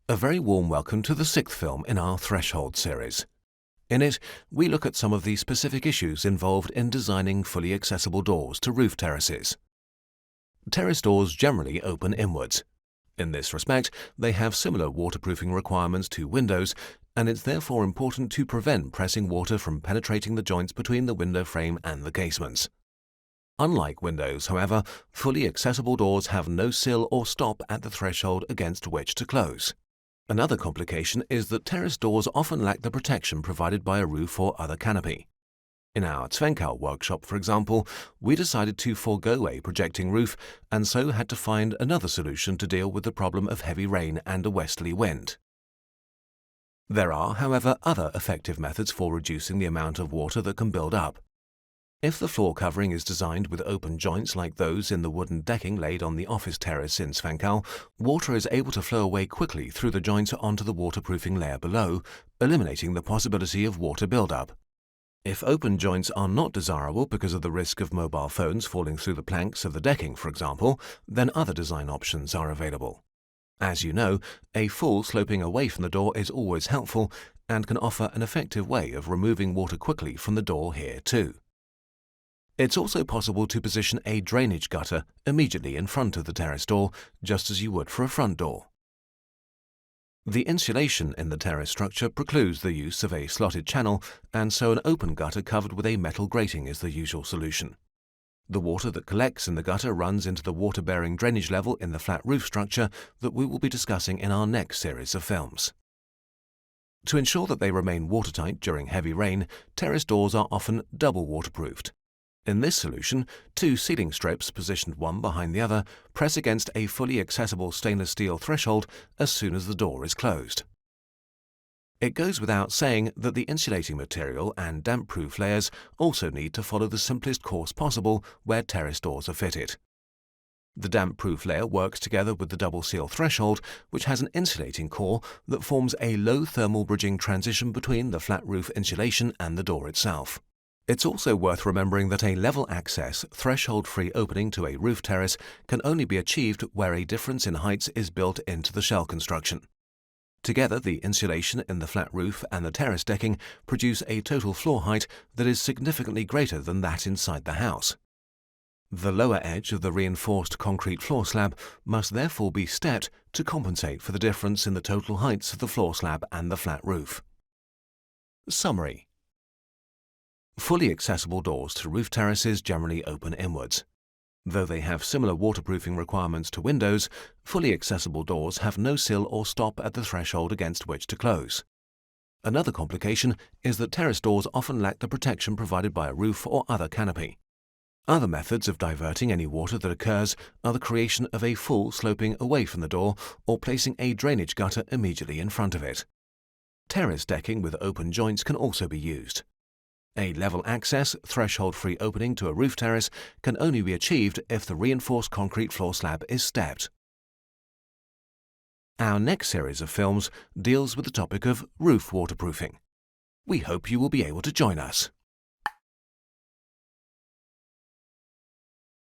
A very warm welcome to the 6th film in our Threshold series. In it, we look at some of the specific issues involved in designing fully accessible doors to roof terraces. Terrace doors generally open inwards. In this respect, they have similar waterproofing requirements to windows, and it's therefore important to prevent pressing water from penetrating the joints between the window frame and the casements. Unlike windows, however, fully accessible doors have no sill or stop at the threshold against which to close. Another complication is that terrace doors often lack the protection provided by a roof or other canopy. In our Zwenkow workshop, for example, we decided to forego a projecting roof and so had to find another solution to deal with the problem of heavy rain and a westerly wind. There are, however, other effective methods for reducing the amount of water that can build up. If the floor covering is designed with open joints like those in the wooden decking laid on the office terrace in Zwenkow, water is able to flow away quickly through the joints onto the waterproofing layer below, eliminating the possibility of water buildup. If open joints are not desirable because of the risk of mobile phones falling through the planks of the decking, for example, then other design options are available. As you know, a full sloping away from the door is always helpful and can offer an effective way of removing water quickly from the door here too. It's also possible to position a drainage gutter immediately in front of the terrace door, just as you would for a front door. The insulation in the terrace structure precludes the use of a slotted channel, and so an open gutter covered with a metal grating is the usual solution. The water that collects in the gutter runs into the water-bearing drainage level in the flat roof structure that we will be discussing in our next series of films. To ensure that they remain watertight during heavy rain, terrace doors are often double waterproofed. In this solution, two sealing strips, positioned one behind the other, press against a fully accessible stainless steel threshold as soon as the door is closed. It goes without saying that the insulating material and damp-proof layers also need to follow the simplest course possible where terrace doors are fitted. The damp-proof layer works together with the double seal threshold, which has an insulating core that forms a low thermal bridging transition between the flat roof insulation and the door itself. It's also worth remembering that a level access, threshold-free opening to a roof terrace can only be achieved where a difference in heights is built into the shell construction. Together, the insulation in the flat roof and the terrace decking produce a total floor height that is significantly greater than that inside the house. The lower edge of the reinforced concrete floor slab must therefore be stepped to compensate for the difference in the total heights of the floor slab and the flat roof. Summary. Fully accessible doors to roof terraces generally open inwards. Though they have similar waterproofing requirements to windows, fully accessible doors have no sill or stop at the threshold against which to close. Another complication is that terrace doors often lack the protection provided by a roof or other canopy. Other methods of diverting any water that occurs are the creation of a full sloping away from the door or placing a drainage gutter immediately in front of it. Terrace decking with open joints can also be used. A level access, threshold-free opening to a roof terrace can only be achieved if the reinforced concrete floor slab is stepped. Our next series of films deals with the topic of roof waterproofing. We hope you will be able to join us.